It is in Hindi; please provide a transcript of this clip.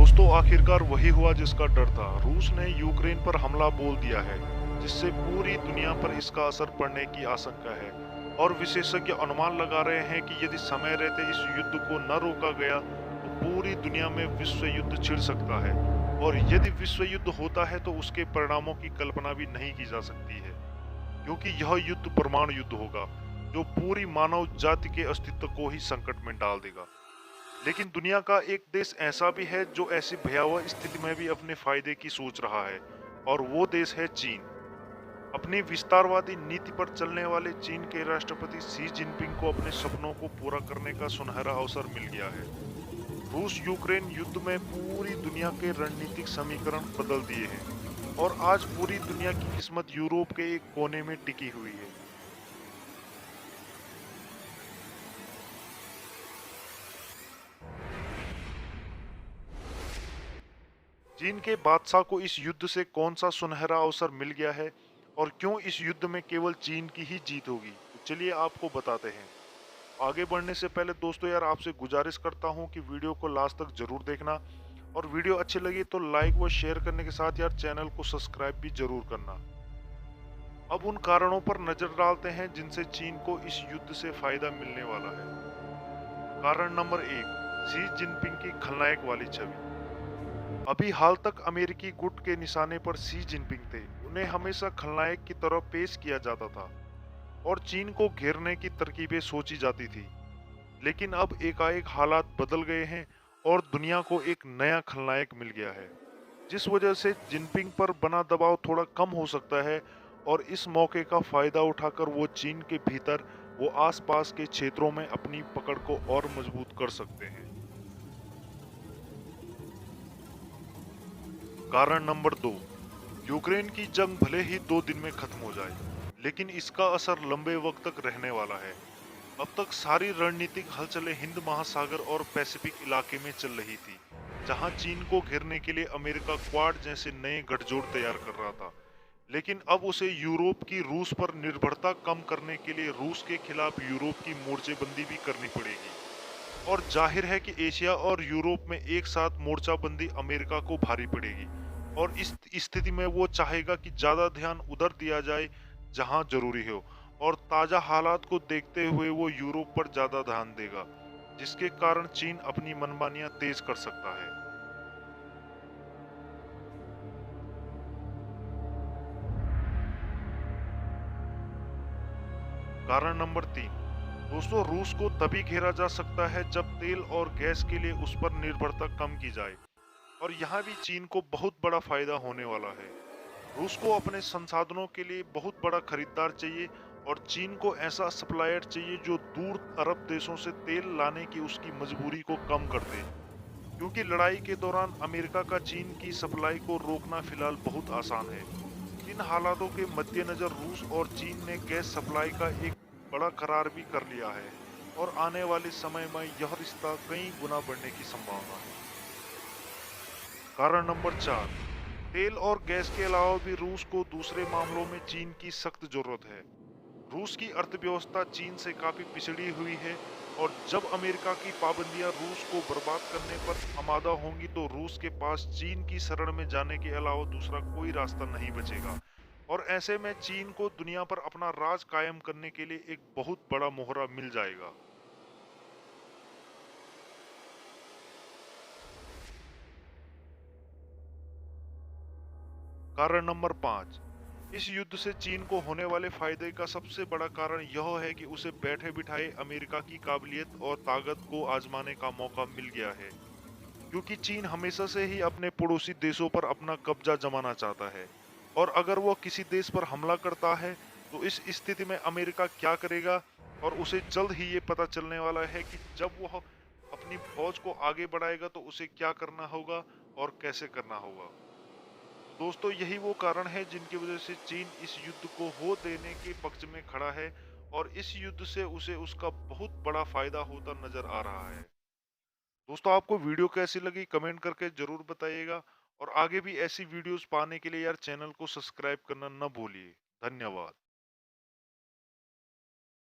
दोस्तों आखिरकार वही हुआ जिसका डर था। रूस ने यूक्रेन पर हमला बोल दिया है, जिससे पूरी दुनिया पर इसका असर पड़ने की आशंका है। और विशेषज्ञ अनुमान लगा रहे हैं कि यदि समय रहते इस युद्ध को न रोका गया, तो पूरी दुनिया में विश्व युद्ध छिड़ सकता है। और यदि विश्व युद्ध होता है तो उसके परिणामों की कल्पना भी नहीं की जा सकती है, क्योंकि यह युद्ध परमाणु युद्ध होगा, जो पूरी मानव जाति के अस्तित्व को ही संकट में डाल देगा। लेकिन दुनिया का एक देश ऐसा भी है जो ऐसी भयावह स्थिति में भी अपने फायदे की सोच रहा है, और वो देश है चीन। अपनी विस्तारवादी नीति पर चलने वाले चीन के राष्ट्रपति शी जिनपिंग को अपने सपनों को पूरा करने का सुनहरा अवसर मिल गया है। रूस यूक्रेन युद्ध में पूरी दुनिया के रणनीतिक समीकरण बदल दिए हैं, और आज पूरी दुनिया की किस्मत यूरोप के एक कोने में टिकी हुई है। चीन के बादशाह को इस युद्ध से कौन सा सुनहरा अवसर मिल गया है, और क्यों इस युद्ध में केवल चीन की ही जीत होगी, तो चलिए आपको बताते हैं। आगे बढ़ने से पहले दोस्तों यार आपसे गुजारिश करता हूं कि वीडियो को लास्ट तक जरूर देखना, और वीडियो अच्छी लगी तो लाइक व शेयर करने के साथ यार चैनल को सब्सक्राइब भी जरूर करना। अब उन कारणों पर नजर डालते हैं जिनसे चीन को इस युद्ध से फायदा मिलने वाला है। कारण नंबर 1, शी जिनपिंग की खलनायक वाली छवि। अभी हाल तक अमेरिकी गुट के निशाने पर शी जिनपिंग थे। उन्हें हमेशा खलनायक की तरह पेश किया जाता था, और चीन को घेरने की तरकीबें सोची जाती थी। लेकिन अब एकाएक हालात बदल गए हैं, और दुनिया को एक नया खलनायक मिल गया है, जिस वजह से जिनपिंग पर बना दबाव थोड़ा कम हो सकता है। और इस मौके का फायदा उठाकर वो चीन के भीतर वो आसपास के क्षेत्रों में अपनी पकड़ को और मजबूत कर सकते हैं। कारण नंबर 2, यूक्रेन की जंग भले ही 2 दिन में खत्म हो जाए, लेकिन इसका असर लंबे वक्त तक रहने वाला है। अब तक सारी रणनीतिक हलचलें हिंद महासागर और पैसिफिक इलाके में चल रही थी, जहां चीन को घेरने के लिए अमेरिका क्वाड जैसे नए गठजोड़ तैयार कर रहा था। लेकिन अब उसे यूरोप की रूस पर निर्भरता कम करने के लिए रूस के खिलाफ यूरोप की मोर्चेबंदी भी करनी पड़ेगी। और जाहिर है कि एशिया और यूरोप में एक साथ मोर्चाबंदी अमेरिका को भारी पड़ेगी। और इस स्थिति में वो चाहेगा कि ज्यादा ध्यान उधर दिया जाए जहां जरूरी हो, और ताजा हालात को देखते हुए वो यूरोप पर ज्यादा ध्यान देगा, जिसके कारण चीन अपनी मनमानियां तेज कर सकता है। कारण नंबर 3, दोस्तों रूस को तभी घेरा जा सकता है जब तेल और गैस के लिए उस पर निर्भरता कम की जाए। और यहाँ भी चीन को बहुत बड़ा फायदा होने वाला है। रूस को अपने संसाधनों के लिए बहुत बड़ा खरीदार चाहिए, और चीन को ऐसा सप्लायर चाहिए जो दूर अरब देशों से तेल लाने की उसकी मजबूरी को कम कर दे। क्योंकि लड़ाई के दौरान अमेरिका का चीन की सप्लाई को रोकना फिलहाल बहुत आसान है। इन हालातों के मद्देनजर रूस और चीन ने गैस सप्लाई का एक बड़ा करार भी कर लिया है, और आने वाले समय में यह रिश्ता कई गुना बढ़ने की संभावना है। कारण नंबर 4, तेल और गैस के अलावा भी रूस को दूसरे मामलों में चीन की सख्त जरूरत है। रूस की अर्थव्यवस्था चीन से काफी पिछड़ी हुई है, और जब अमेरिका की पाबंदियां रूस को बर्बाद करने पर आमादा होंगी तो रूस के पास चीन की शरण में जाने के अलावा दूसरा कोई रास्ता नहीं बचेगा। और ऐसे में चीन को दुनिया पर अपना राज कायम करने के लिए एक बहुत बड़ा मोहरा मिल जाएगा। कारण नंबर 5, इस युद्ध से चीन को होने वाले फायदे का सबसे बड़ा कारण यह है कि उसे बैठे बिठाए अमेरिका की काबिलियत और ताकत को आजमाने का मौका मिल गया है। क्योंकि चीन हमेशा से ही अपने पड़ोसी देशों पर अपना कब्जा जमाना चाहता है, और अगर वह किसी देश पर हमला करता है तो इस स्थिति में अमेरिका क्या करेगा, और उसे जल्द ही ये पता चलने वाला है कि जब वह अपनी फौज को आगे बढ़ाएगा तो उसे क्या करना होगा और कैसे करना होगा। तो दोस्तों यही वो कारण है जिनकी वजह से चीन इस युद्ध को हो देने के पक्ष में खड़ा है, और इस युद्ध से उसे उसका बहुत बड़ा फायदा होता नजर आ रहा है। दोस्तों आपको वीडियो कैसी लगी कमेंट करके जरूर बताइएगा, और आगे भी ऐसी वीडियोस पाने के लिए यार चैनल को सब्सक्राइब करना न भूलिए। धन्यवाद।